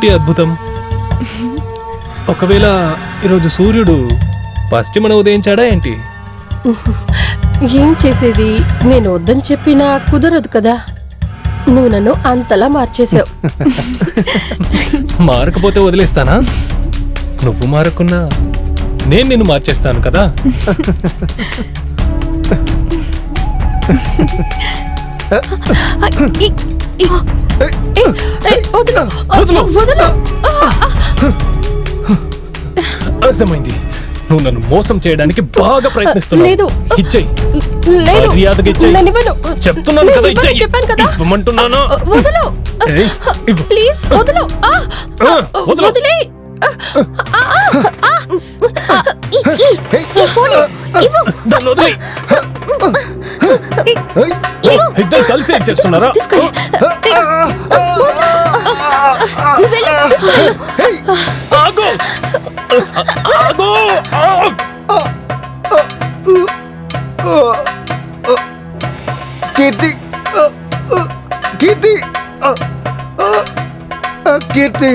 ఏంటి అద్భుతం? ఒకవేళ ఈరోజు సూర్యుడు పశ్చిమన ఉదయించాడా ఏంటి? ఏం చేసేది, నేను వద్దని చెప్పినా కుదరదు కదా. నువ్వు నన్ను అంతలా మార్చేశావు. మారకపోతే వదిలేస్తానా? నువ్వు మారకున్నా నేను నిన్ను మార్చేస్తాను కదా. అర్థమైంది, నువ్వు నన్ను మోసం చేయడానికి బాగా ప్రయత్నిస్తున్నావు. లేదు, ఇచ్చేయ్, లేదు, మర్యాదగా ఇచ్చేయ్. నేను ఇవ్వను. చెప్తున్నాను కదా, ఇచ్చేయ్. చెప్పాను కదా, ఇవ్వమంటున్నాను. వదలు, ఏయ్, ఇవ్వు. ప్లీజ్ వదలు. వదలు. వదిలే. దాన్ని వదిలేయ్. ఇద్దరు కలిసి ఏం చేస్తున్నారా? ఆగు, ఆగు. కీర్తి, కీర్తి, కీర్తి.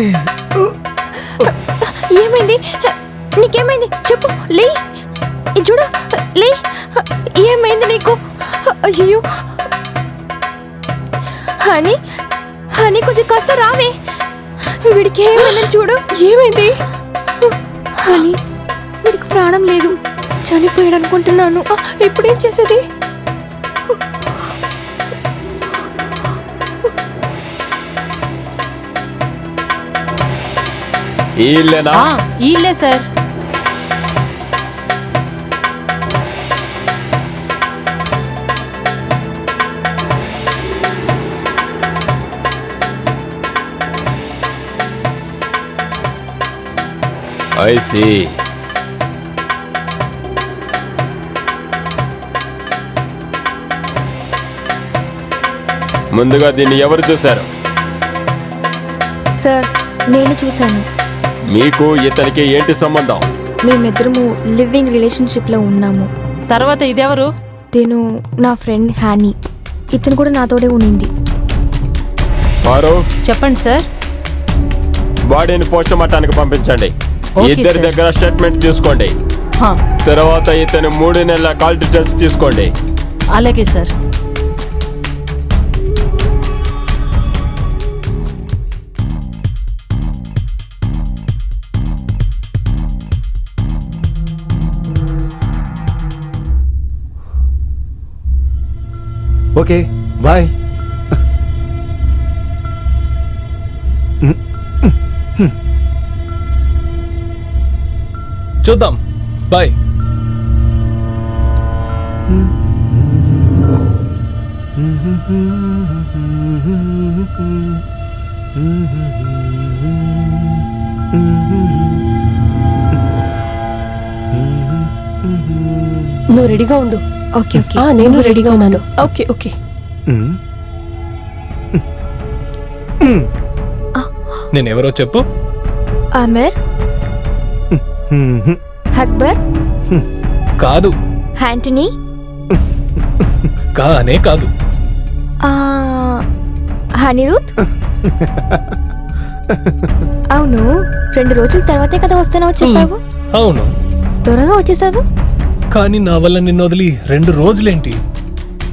ఏమైంది? నీకేమైంది చెప్పు. లే, చూడు, లే. ఏమైంది నీకు? అయ్యో హనీ, హనీ కొంచెం కాస్త రావే. వీడికి ఏమైందని చూడు. ఏమైంది? హనీ, వీడికి ప్రాణం లేదు, చనిపోయాడు అనుకుంటున్నాను. ఇప్పుడేం చేసేది? ఇల్లే సార్. I see. ముందుగా దీన్ని ఎవరు చూశారు? సార్, నేను చూశాను. మీకు ఇతనికి ఏంటి సంబంధం? మేమిద్దరము లివింగ్ రిలేషన్షిప్ లో ఉన్నాము. తర్వాత ఇదెవరు? నేను నా ఫ్రెండ్ హానీ. ఇతను కూడా నాతోడే ఉండింది. వారు చెప్పండి సార్. బాడీని పోస్ట్ మార్టానికి పంపించండి. ఓకే ఇద్దరి సార్. దగ్గర స్టేట్మెంట్ తీసుకోండి. హా, తర్వాత ఇతను 3 నెలల కాల్ డీటెయిల్స్ తీసుకోండి. అలాగే సార్. Okay, bye. చూద్దాం, బాయ్. నువ్వు రెడీగా ఉండు. ఓకే ఓకే, నేను రెడీగా ఉన్నాను. Okay okay. నేనెవరో చెప్పు. ఆమెర్, అక్బర్, కాదు. యాంటనీ, కానే కాదు. హనీరూత్. అవును, 2 రోజుల తర్వాతే కదా వస్తానో చెప్పావు. అవును, త్వరగా వచ్చేసావు. కానీ నా వల్ల నిన్ను వదిలి 2 రోజులేంటి,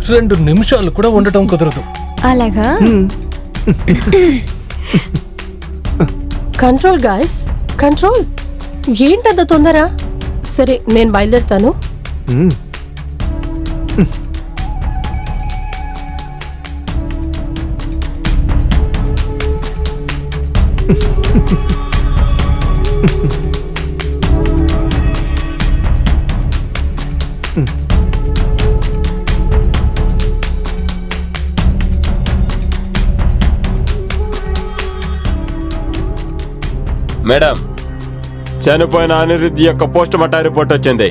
2 నిమిషాలు కూడా ఉండటం కుదరదు. అలాగా? Control guys, control. ఏంటంత తొందర? సరే, నేను బయలుదేరుతాను. మేడం, చనిపోయిన అనిరుద్ధ్ యొక్క పోస్ట్ మార్టం రిపోర్ట్ వచ్చింది.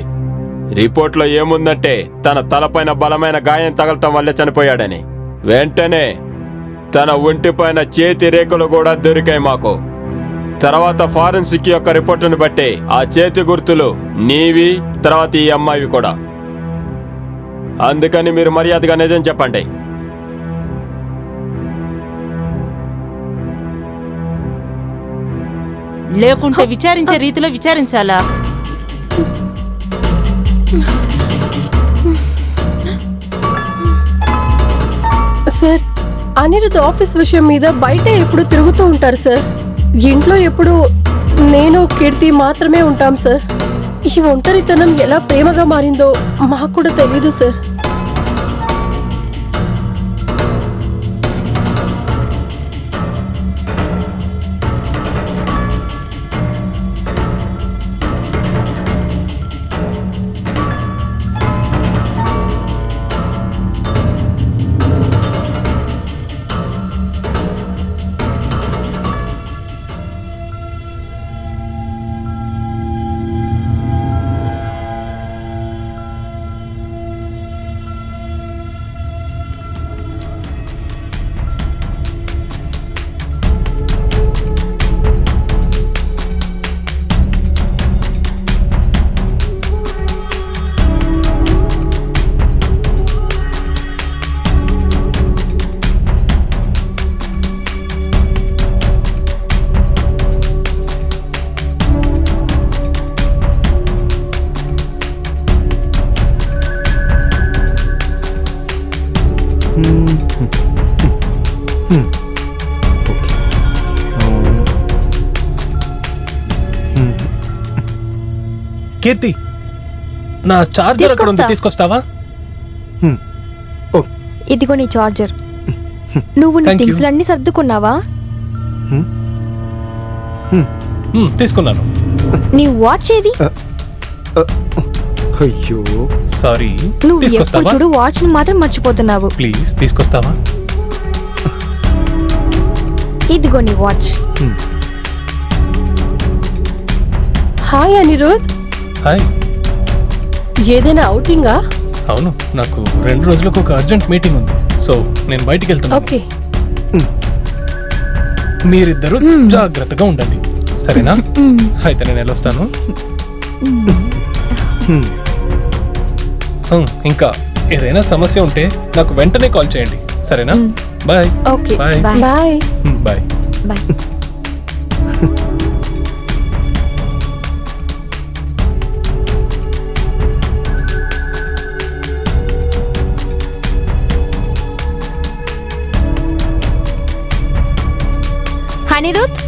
రిపోర్ట్లో ఏముందంటే తన తలపైన బలమైన గాయం తగలటం వల్లే చనిపోయాడని. వెంటనే తన ఒంటిపైన చేతి రేఖలు కూడా దొరికాయి మాకు. తర్వాత ఫారెన్సిక్ యొక్క రిపోర్టును బట్టి ఆ చేతి గుర్తులు నీవి, తర్వాత ఈ అమ్మాయివి కూడా. అందుకని మీరు మర్యాదగా నిజం చెప్పండి. లేకుంటే విచారించే రీతిలో విచారించాలా? సార్, అనిరుద్ ఆఫీస్ విషయం మీద బయట ఎప్పుడు తిరుగుతూ ఉంటారు సార్. ఇంట్లో ఎప్పుడు నేను కీర్తి మాత్రమే ఉంటాం సార్. ఈ ఒంటరితనం ఎలా ప్రేమగా మారిందో మాకు కూడా తెలీదు సార్. కీర్తి, నా చార్జర్ అక్కడ ఉంది, తీసుకొస్తావా? ఇదిగో నీ చార్జర్. నువ్వు నీ Thank you. థింగ్స్ అన్ని సర్దుకున్నావా? తీసుకున్నాను. నీ వాచ్ ఏది? అయ్యో, సారీ. నువ్వు ఎప్పుడు తీసుకొస్తావా చూడు వాచ్ ని మాత్రం మర్చిపోతున్నావు. ప్లీజ్? తీసుకొస్తావా? ఇదిగో నీ వాచ్. Hi Anirudh, hi. ఏదైనా అవుటింగా? అవును, నాకు 2 రోజులకు ఒక అర్జెంట్ మీటింగ్ ఉంది, సో నేను బయటికి వెళ్తున్నాను. ఓకే. మీరిద్దరూ జాగ్రత్తగా ఉండండి, సరేనా? అయితే నేను వెళ్ళొస్తాను. ఇంకా ఏదైనా సమస్య ఉంటే నాకు వెంటనే కాల్ చేయండి, సరేనా? Bye. Okay, bye. Bye. Bye. Bye. Anirudh,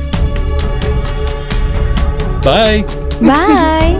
bye. Bye.